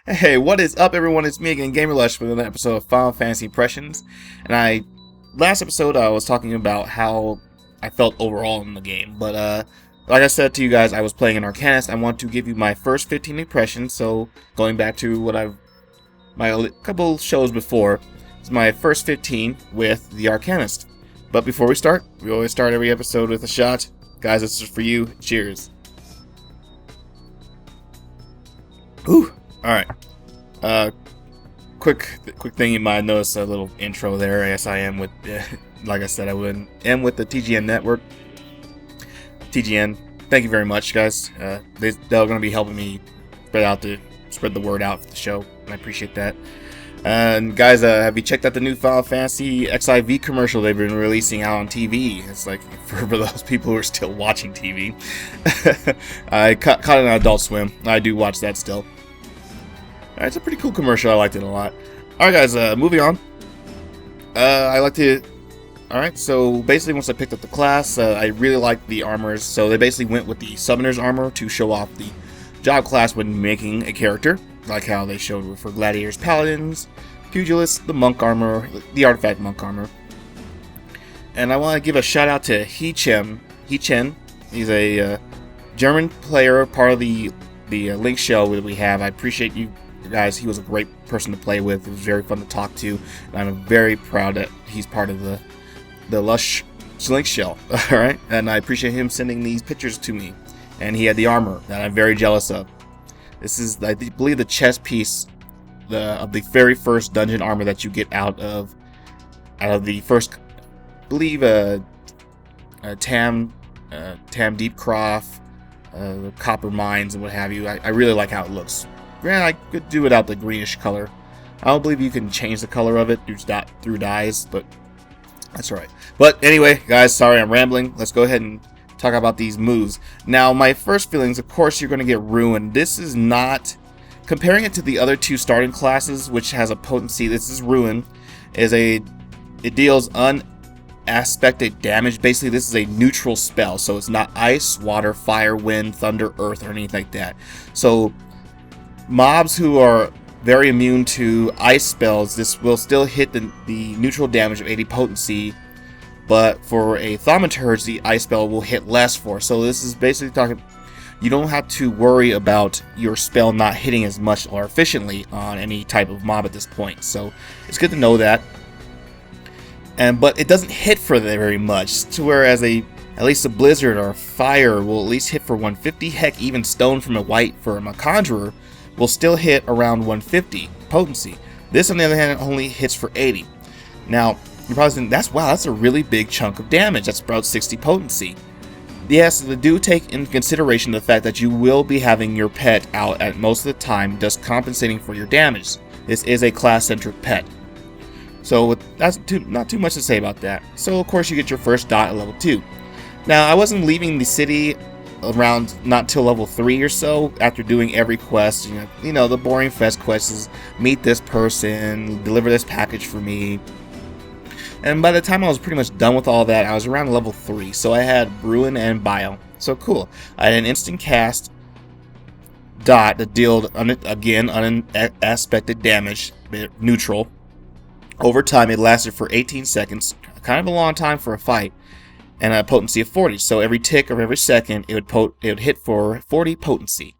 Hey, what is up, everyone? It's me again, Gamerlush, with another episode of Final Fantasy Impressions. Last episode, I was talking about how I felt overall in the game. But like I said to you guys, I was playing an Arcanist. I want to give you my first 15 impressions. So going back to my couple shows before, it's my first 15 with the Arcanist. But before we start, we always start every episode with a shot. Guys, this is for you. Cheers. Whew. Alright. Quick thing you might notice, a little intro there. Yes, I am with, like I said, I am with the TGN network. TGN, thank you very much, guys. They're going to be helping me spread the word out for the show, and I appreciate that. And guys, have you checked out the new Final Fantasy XIV commercial they've been releasing out on TV? It's like, for those people who are still watching TV. I caught it on Adult Swim. I do watch that still. It's a pretty cool commercial. I liked it a lot. Alright, guys, moving on. Alright, so basically once I picked up the class, I really liked the armors. So they basically went with the Summoner's armor to show off the job class when making a character. Like how they showed for Gladiators, Paladins, Pugilists, the Monk armor, the Artifact Monk armor. And I want to give a shout out to He-Chen. He's a German player, part of the Link show that we have. I appreciate you guys. He was a great person to play with. It was very fun to talk to, and I'm very proud that he's part of the Lush Link show. All right, and I appreciate him sending these pictures to me. And he had the armor that I'm very jealous of. This is, I believe, the chest piece of the very first dungeon armor that you get out of the first, I believe, Tam Deepcroft, the copper mines and what have you. I really like how it looks. Granted, I could do without the greenish color. I don't believe you can change the color of it through dyes, but that's alright. But anyway, guys, sorry I'm rambling. Let's go ahead and talk about these moves. Now, my first feelings, of course, you're going to get ruined. This is not, comparing it to the other two starting classes, which has a potency. This is ruin, it deals unaspected damage. Basically, this is a neutral spell, so it's not ice, water, fire, wind, thunder, earth, or anything like that. So mobs who are very immune to ice spells, this will still hit the neutral damage of 80 potency. But for a Thaumaturge, the ice spell will hit less for. So this is basically talking, you don't have to worry about your spell not hitting as much or efficiently on any type of mob at this point. So it's good to know that. But it doesn't hit for very much. To whereas at least a blizzard or a fire will at least hit for 150. Heck, even stone from a conjurer will still hit around 150 potency. This, on the other hand, only hits for 80. Now, you're probably thinking, that's a really big chunk of damage. That's about 60 potency. Yes, they do take into consideration the fact that you will be having your pet out at most of the time, thus compensating for your damage. This is a class-centric pet. So that's not too much to say about that. So of course you get your first dot at level 2. Now, I wasn't leaving the city around not till level 3 or so after doing every quest. You know the boring fest quests is meet this person, deliver this package for me. And by the time I was pretty much done with all that, I was around level 3. So I had Ruin and Bio. So cool. I had an instant cast dot that dealt, again, unaspected damage, neutral. Over time, it lasted for 18 seconds. Kind of a long time for a fight. And a potency of 40. So every tick of every second, it would hit for 40 potency.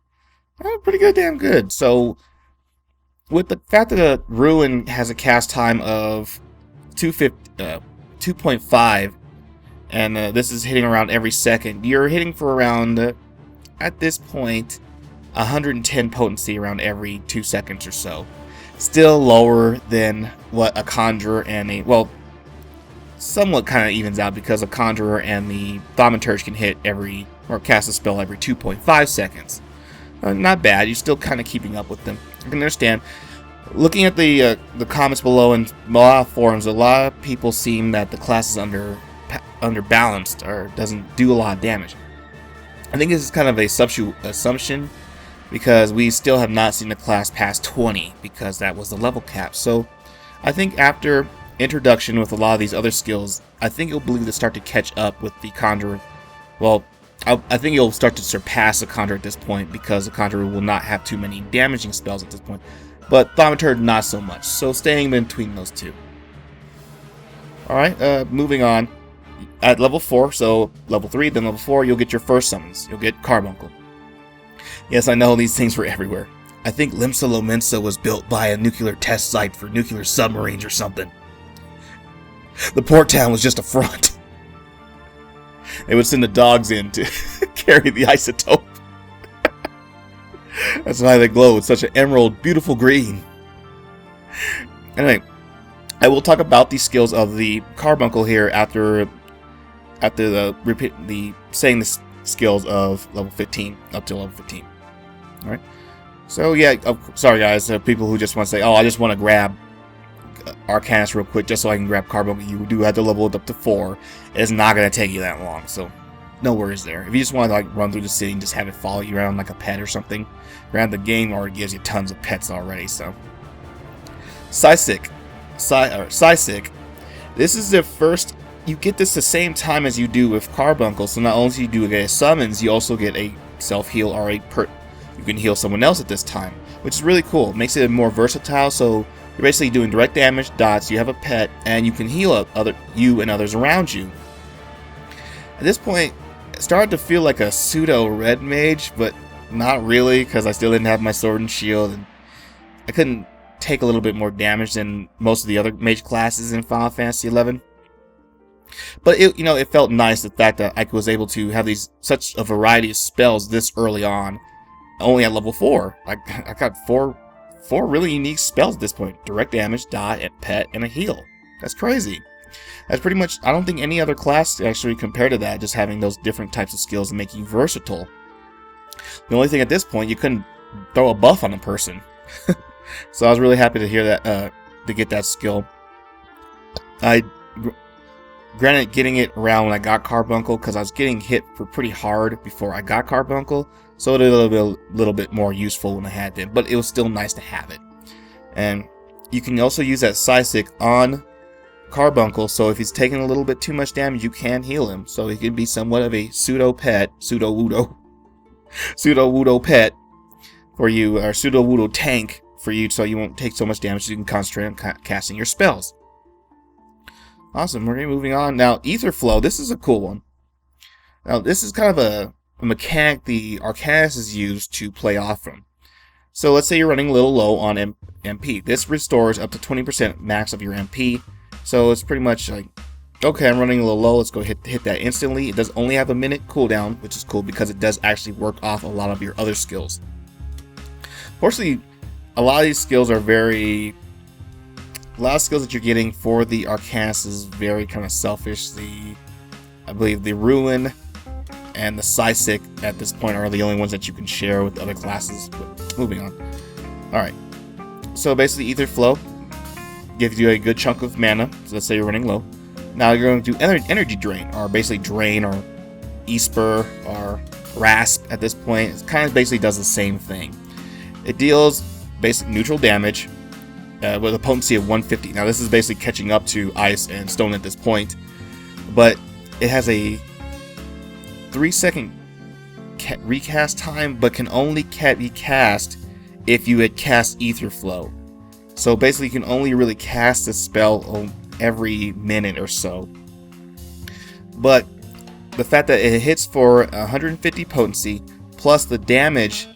Pretty good, damn good. So with the fact that Ruin has a cast time of 2.5, and this is hitting around every second, you're hitting for around, at this point, 110 potency around every 2 seconds or so. Still lower than what a conjurer and somewhat kind of evens out, because a conjurer and the Thaumaturge can hit cast a spell every 2.5 seconds. Not bad. You're still kind of keeping up with them. I can understand. Looking at the comments below in a lot of forums, a lot of people seem that the class is underbalanced or doesn't do a lot of damage. I think this is kind of a assumption, because we still have not seen the class past 20, because that was the level cap. So I think after introduction with a lot of these other skills, I think it'll believe to start to catch up with the Conjurer. Well, I think you'll start to surpass the Conjurer at this point, because the Conjurer will not have too many damaging spells at this point. But Thaumaturge, not so much. So staying in between those two. Alright, moving on. At level 4, so level 3, then level 4, you'll get your first summons. You'll get Carbuncle. Yes, I know these things were everywhere. I think Limsa Lominsa was built by a nuclear test site for nuclear submarines or something. The port town was just a front. They would send the dogs in to carry the isotope. That's why they glow with such an emerald, beautiful green. Anyway, I will talk about the skills of the Carbuncle here after saying the skills of level 15 up to level 15. All right. So yeah, sorry guys, people who just want to say, oh, I just want to grab Arcanist real quick just so I can grab Carbuncle. You do have to level it up to 4. It's not going to take you that long, so no worries there. If you just want to like run through the city and just have it follow you around like a pet or something, around the game already gives you tons of pets already. So Psysic, this is the first. You get this the same time as you do with Carbuncle. So not only do you get a summons, you also get a self heal or you can heal someone else at this time, which is really cool. It makes it more versatile. So you're basically doing direct damage, dots, you have a pet, and you can heal you and others around you. At this point, it started to feel like a pseudo red mage, but not really, because I still didn't have my sword and shield, and I couldn't take a little bit more damage than most of the other mage classes in Final Fantasy XI. But it felt nice, the fact that I was able to have such a variety of spells this early on, only at level 4. I got four really unique spells at this point: direct damage, dot, and pet, and a heal. That's crazy. That's pretty much, I don't think any other class actually compared to that, just having those different types of skills and making you versatile. The only thing at this point, you couldn't throw a buff on a person. So I was really happy to hear that, to get that skill. Granted, getting it around when I got Carbuncle, because I was getting hit for pretty hard before I got Carbuncle, so it was a little bit more useful when I had them, but it was still nice to have it. And you can also use that Psysic on Carbuncle, so if he's taking a little bit too much damage, you can heal him. So he can be somewhat of a pseudo-wudo pet for you, or pseudo-wudo tank for you, so you won't take so much damage, so you can concentrate on casting your spells. Awesome, we're moving on. Now, Ether Flow, this is a cool one. Now, this is kind of a mechanic the Arcanist is used to play off from. So let's say you're running a little low on MP. This restores up to 20% max of your MP. So it's pretty much like, okay, I'm running a little low, let's go hit that instantly. It does only have a minute cooldown, which is cool because it does actually work off a lot of your other skills. Fortunately, a lot of these skills are a lot of skills that you're getting for the Arcanist is very kind of selfish. I believe the Ruin and the Psysic at this point are the only ones that you can share with other classes. But moving on. Alright. So basically, Ether Flow gives you a good chunk of mana. So let's say you're running low. Now you're going to do Energy Drain, or basically Drain, or Esper, or Rasp at this point. It kind of basically does the same thing. It deals basic neutral damage with a potency of 150. Now this is basically catching up to Ice and Stone at this point, but it has a 3-second recast time, but can only be cast if you had cast Ether Flow. So basically you can only really cast the spell every minute or so. But the fact that it hits for 150 potency, plus the damage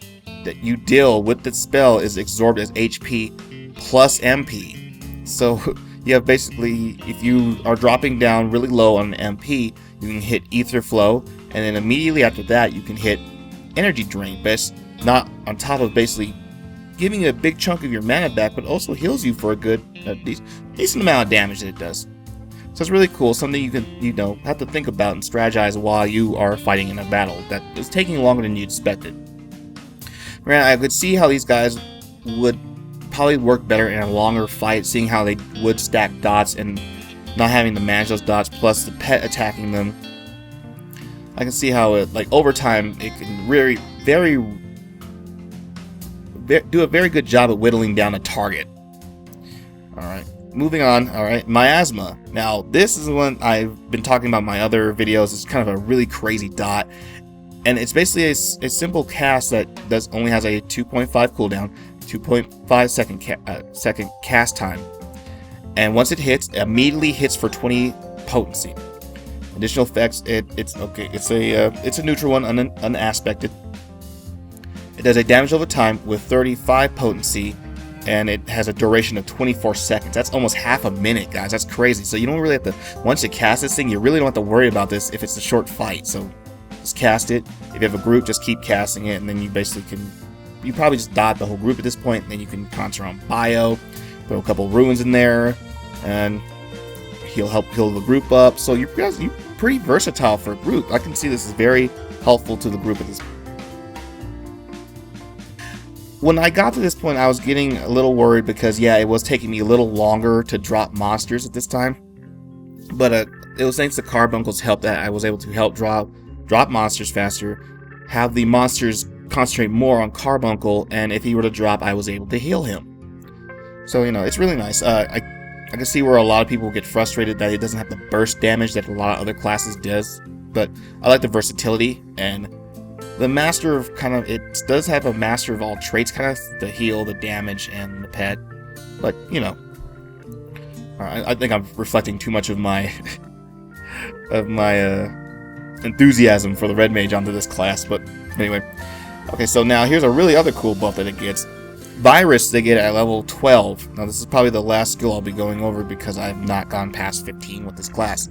that you deal with the spell is absorbed as HP plus MP. So you have basically, if you are dropping down really low on MP, you can hit Ether Flow, and then immediately after that you can hit Energy Drain, but it's not on top of basically giving you a big chunk of your mana back, but also heals you for a good, decent amount of damage that it does. So it's really cool, something you can, have to think about and strategize while you are fighting in a battle that is taking longer than you expected. I could see how these guys would probably work better in a longer fight, seeing how they would stack dots and not having to manage those dots, plus the pet attacking them. I can see how over time it can really do a very good job at whittling down a target. Alright, moving on. Alright, Miasma. Now, this is one I've been talking about in my other videos. It's kind of a really crazy dot. And it's basically a simple cast that only has a 2.5 cooldown, 2.5 second cast time. And once it hits, it immediately hits for 20 potency. Additional effects, it's okay. It's a neutral one, unaspected. It does a damage over time with 35 potency, and it has a duration of 24 seconds. That's almost half a minute, guys. That's crazy. So you don't really have to, once you cast this thing, you really don't have to worry about this if it's a short fight. So just cast it. If you have a group, just keep casting it, and then you basically you probably just dot the whole group at this point, and then you can concentrate on bio, throw a couple ruins in there, and he'll help heal the group up. So you're pretty versatile for a group. I can see this is very helpful to the group at this point. When I got to this point, I was getting a little worried because, yeah, it was taking me a little longer to drop monsters at this time. But it was thanks to Carbuncle's help that I was able to help drop monsters faster, have the monsters concentrate more on Carbuncle, and if he were to drop, I was able to heal him. So, you know, it's really nice. I can see where a lot of people get frustrated that it doesn't have the burst damage that a lot of other classes does, but I like the versatility, and the master of it does have a master of all traits, kind of the heal, the damage, and the pet. But you know, I think I'm reflecting too much of my enthusiasm for the red mage onto this class. But anyway, okay. So now here's a really other cool buff that it gets. Virus they get at level 12. Now this is probably the last skill I'll be going over because I have not gone past 15 with this class.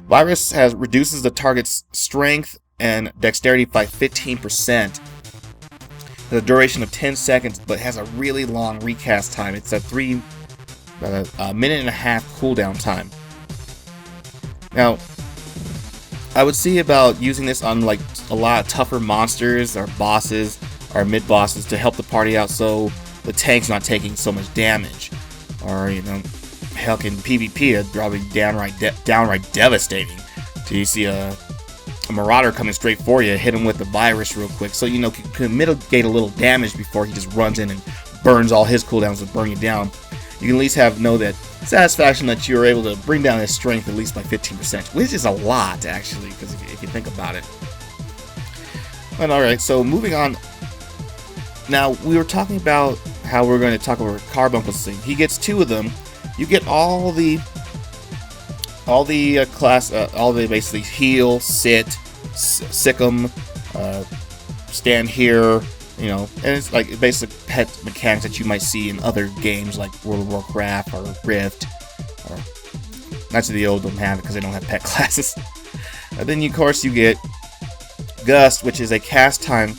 Virus reduces the target's strength and dexterity by 15%. The duration of 10 seconds, but has a really long recast time. It's a minute and a half cooldown time. Now, I would see about using this on like a lot of tougher monsters or bosses or mid bosses to help the party out, so the tank's not taking so much damage. Or you know, heck, in PvP, it'd probably downright devastating. So you see a Marauder coming straight for you, hit him with the virus real quick, so you know can mitigate a little damage before he just runs in and burns all his cooldowns and burn you down. You can at least know that satisfaction that you're able to bring down his strength at least by 15%, which is a lot actually, because if you think about it. And alright, so moving on. Now we were talking about how we're going to talk about Carbuncle's thing. He gets 2 of them. You get all the basically heal, sit, sick'em, stand here, you know, and it's like basic pet mechanics that you might see in other games like World of Warcraft or Rift. Or actually, the old don't have it because they don't have pet classes. And then of course you get Gust, which is a cast time.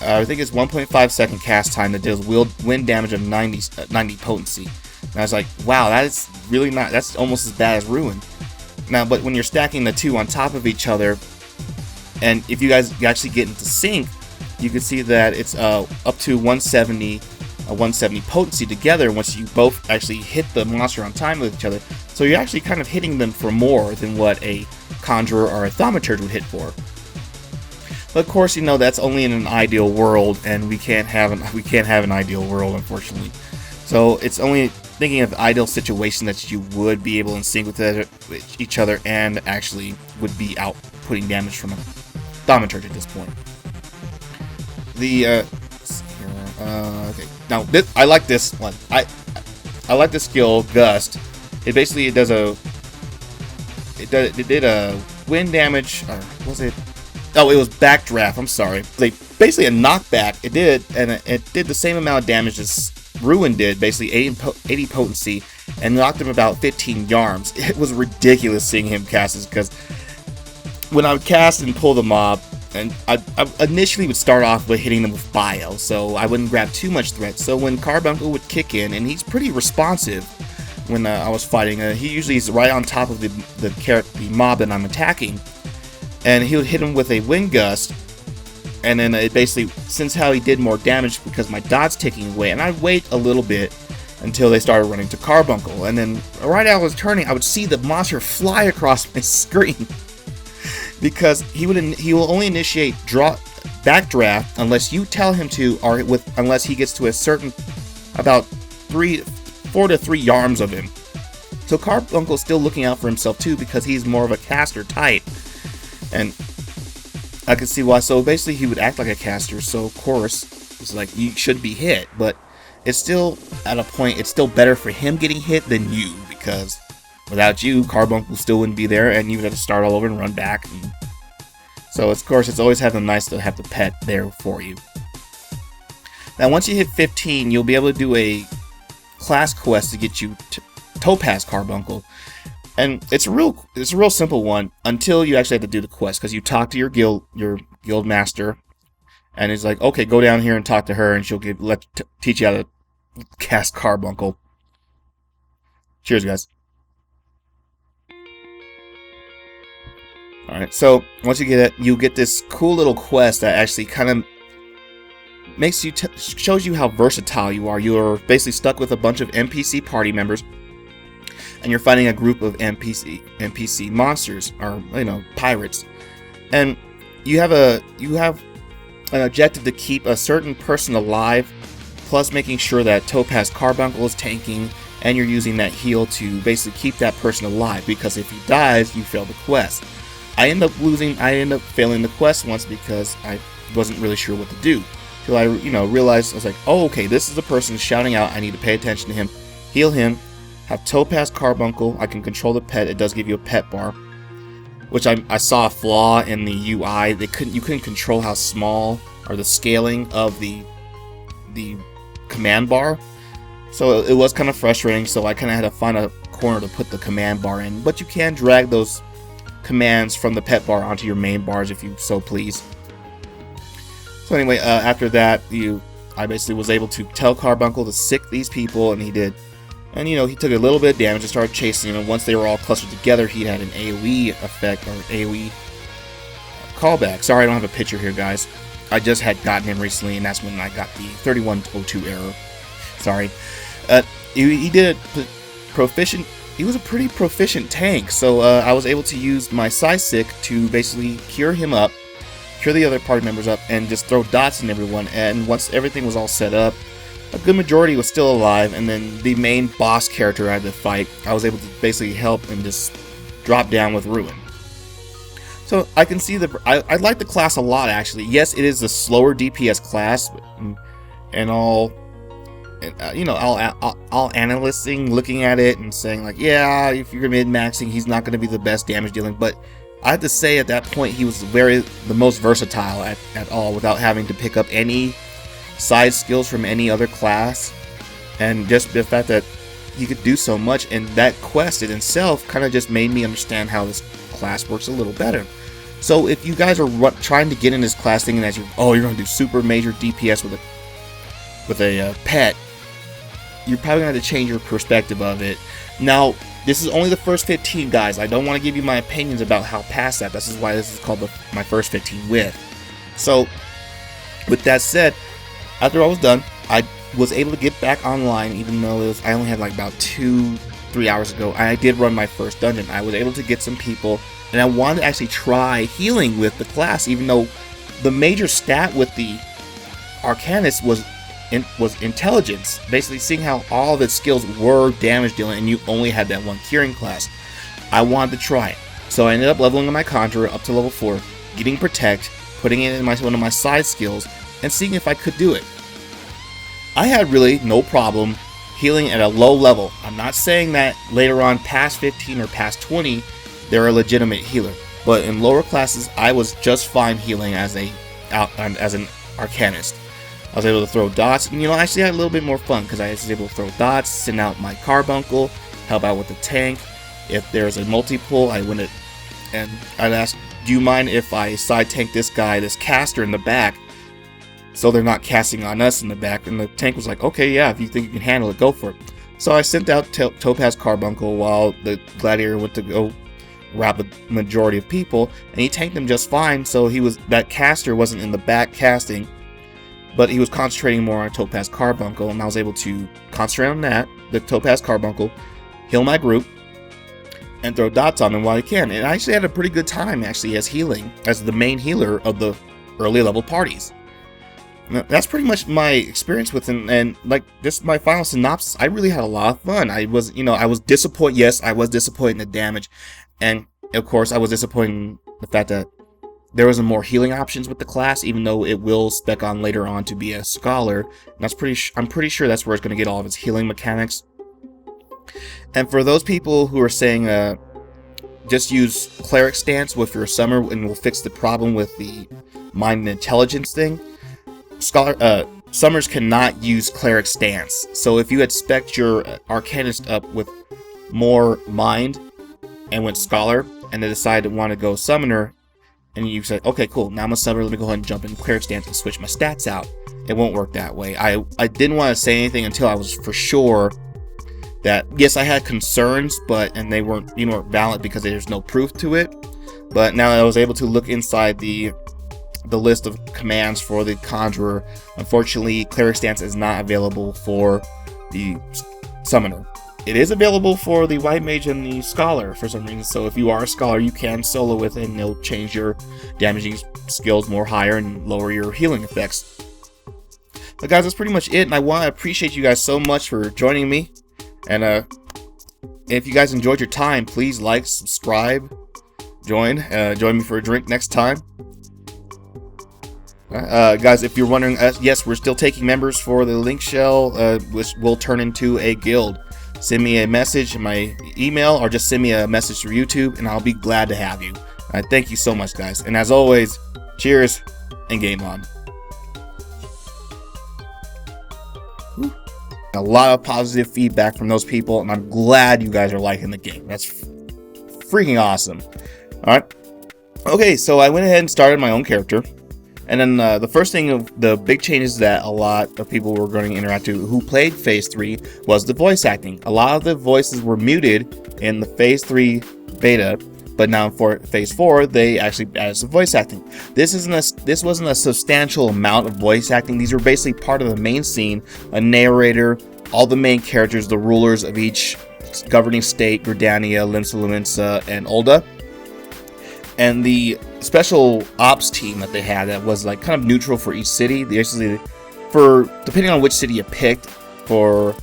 I think it's 1.5 second cast time that deals wind damage of 90 potency. And I was like, wow, that's really not. That's almost as bad as Ruin. Now, but when you're stacking the 2 on top of each other, and if you guys actually get into sync, you can see that it's up to 170 potency together once you both actually hit the monster on time with each other. So you're actually kind of hitting them for more than what a Conjurer or a Thaumaturge would hit for. But of course, you know, that's only in an ideal world, and we can't have an ideal world, unfortunately. So it's only thinking of the ideal situation that you would be able to sync with each other and actually would be outputting damage from a Thaumaturge at this point. Okay. Now I like this one. I like the skill Gust. It basically did a wind damage. Or was it? Oh, it was backdraft. I'm sorry. Basically a knockback. It did the same amount of damage as Ruin did, basically 80 potency, and knocked him about 15 yards. It was ridiculous seeing him cast this, because when I would cast and pull the mob, and I initially would start off with hitting them with bio, so I wouldn't grab too much threat. So when Carbuncle would kick in, and he's pretty responsive when I was fighting, he usually is right on top of the mob that I'm attacking, and he would hit him with a wind gust. And then it basically, since how he did more damage because my dot's ticking away, and I'd wait a little bit until they started running to Carbuncle, and then right as I was turning, I would see the monster fly across my screen because he will only initiate backdraft unless you tell him to, or unless he gets to a certain about 4 to 3 yards of him. So Carbuncle's still looking out for himself too, because he's more of a caster type, and I can see why. So basically he would act like a caster, so of course it's like you should be hit, but it's still at a point, it's still better for him getting hit than you, because without you, Carbuncle still wouldn't be there, and you would have to start all over and run back. So of course it's always nice to have the pet there for you. Now once you hit 15, you'll be able to do a class quest to get you Topaz Carbuncle. And it's a real simple one until you actually have to do the quest, because you talk to your guild master, and he's like, okay, go down here and talk to her, and she'll teach you how to cast Carbuncle. Cheers, guys. All right, so once you get it, you get this cool little quest that actually kind of makes you shows you how versatile you are. You're basically stuck with a bunch of NPC party members, and you're fighting a group of NPC monsters, or pirates, and you have an objective to keep a certain person alive, plus making sure that Topaz Carbuncle is tanking, and you're using that heal to basically keep that person alive, because if he dies, you fail the quest. I end up failing the quest once because I wasn't really sure what to do. Till I realized, I was like, oh, okay, this is the person shouting out, I need to pay attention to him, heal him, have Topaz Carbuncle, I can control the pet, it does give you a pet bar, which I saw a flaw in the UI. You couldn't control how small, or the scaling of the command bar, so it was kind of frustrating, so I kind of had to find a corner to put the command bar in, but you can drag those commands from the pet bar onto your main bars if you so please. So anyway, after that, I basically was able to tell Carbuncle to sick these people, and he did. And he took a little bit of damage and started chasing them, and once they were all clustered together, he had an AoE effect, or AoE callback. Sorry, I don't have a picture here, guys. I just had gotten him recently, and that's when I got the 3102 error. Sorry. He did a proficient. He was a pretty proficient tank, so I was able to use my Psysick to basically cure him up, cure the other party members up, and just throw dots in everyone. And once everything was all set up, a good majority was still alive, and then the main boss character I had to fight, I was able to basically help and just drop down with Ruin. So I can see I like the class a lot, actually. Yes, it is a slower DPS class, and all analyzing, looking at it and saying like, yeah, if you're mid-maxing, he's not going to be the best damage dealing, but I have to say at that point he was the most versatile at all, without having to pick up any side skills from any other class, and just the fact that he could do so much, and that quest in itself kind of just made me understand how this class works a little better. So if you guys are trying to get in this class thinking that you're going to do super major DPS with a pet, you're probably going to have to change your perspective of it. Now, this is only the first 15, guys. I don't want to give you my opinions about how past that. This is why this is called my first 15 with. So, with that said, after I was done, I was able to get back online, even though I only had like about 2-3 hours ago. I did run my first dungeon. I was able to get some people, and I wanted to actually try healing with the class, even though the major stat with the Arcanist was intelligence, basically seeing how all of its skills were damage dealing, and you only had that one curing class. I wanted to try it, so I ended up leveling my Conjurer up to level 4, getting Protect, putting it in one of my side skills, and seeing if I could do it. I had really no problem healing at a low level. I'm not saying that later on past 15 or past 20 they're a legitimate healer, but in lower classes I was just fine healing as an Arcanist. I was able to throw dots, and I actually had a little bit more fun because I was able to throw dots, send out my Carbuncle, help out with the tank. If there's a multi-pull, I win it, and I'd ask, do you mind if I side tank this guy, this caster in the back, so they're not casting on us in the back? And the tank was like, okay, yeah, if you think you can handle it, go for it. So I sent out Topaz Carbuncle while the Gladiator went to go rob the majority of people, and he tanked them just fine. So that caster wasn't in the back casting, but he was concentrating more on Topaz Carbuncle, and I was able to concentrate on that, the Topaz Carbuncle, heal my group, and throw dots on them while I can. And I actually had a pretty good time actually as the main healer of the early level parties. Now, that's pretty much my experience with him, and like this, my final synopsis. I really had a lot of fun. I was disappointed. Yes, I was disappointed in the damage, and of course, I was disappointed in the fact that there was more healing options with the class, even though it will spec on later on to be a scholar. And that's I'm pretty sure that's where it's going to get all of its healing mechanics. And for those people who are saying just use cleric stance with your summer and we'll fix the problem with the mind and intelligence thing, summers cannot use cleric stance. So if you had spec'd your Arcanist up with more mind and went scholar, and then decided to want to go summoner, and you say, okay, cool, now I'm a summoner, let me go ahead and jump in cleric stance and switch my stats out. It won't work that way. I didn't want to say anything until I was for sure that, yes, I had concerns, and they weren't valid because there's no proof to it. But now I was able to look inside the list of commands for the Conjurer. Unfortunately, cleric stance is not available for the summoner. It is available for the White Mage and the Scholar for some reason, so if you are a Scholar, you can solo with it, and it'll change your damaging skills more higher and lower your healing effects. But guys, that's pretty much it, and I want to appreciate you guys so much for joining me. And if you guys enjoyed your time, please like, subscribe, join me for a drink next time. Guys, if you're wondering, yes, we're still taking members for the link shell, which will turn into a guild. Send me a message in my email, or just send me a message through YouTube, and I'll be glad to have you. Thank you so much, guys. And as always, cheers and game on. A lot of positive feedback from those people, and I'm glad you guys are liking the game. That's freaking awesome. Alright. Okay, so I went ahead and started my own character. And then the first thing of the big changes that a lot of people were going to interact to who played Phase 3 was the voice acting. A lot of the voices were muted in the Phase 3 beta, but now for Phase 4, they actually added some voice acting. This wasn't a substantial amount of voice acting. These were basically part of the main scene, a narrator, all the main characters, the rulers of each governing state, Gridania, Limsa Lominsa, and Ul'dah. And the special ops team that they had that was like kind of neutral for each city. Depending on which city you picked, for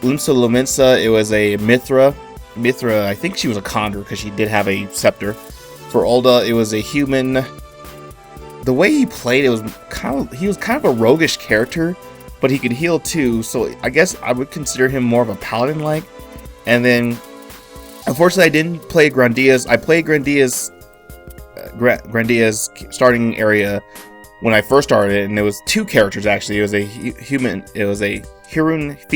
Limsa Lominsa, it was a Mithra. I think she was a Condor because she did have a scepter. For Ul'dah, it was a human. The way he played, he was kind of a roguish character, but he could heal too. So I guess I would consider him more of a paladin-like. And then, unfortunately, I didn't play Grandia's. I played Grandia's starting area when I first started, and there was two characters actually. It was a human. It was a Hirun female.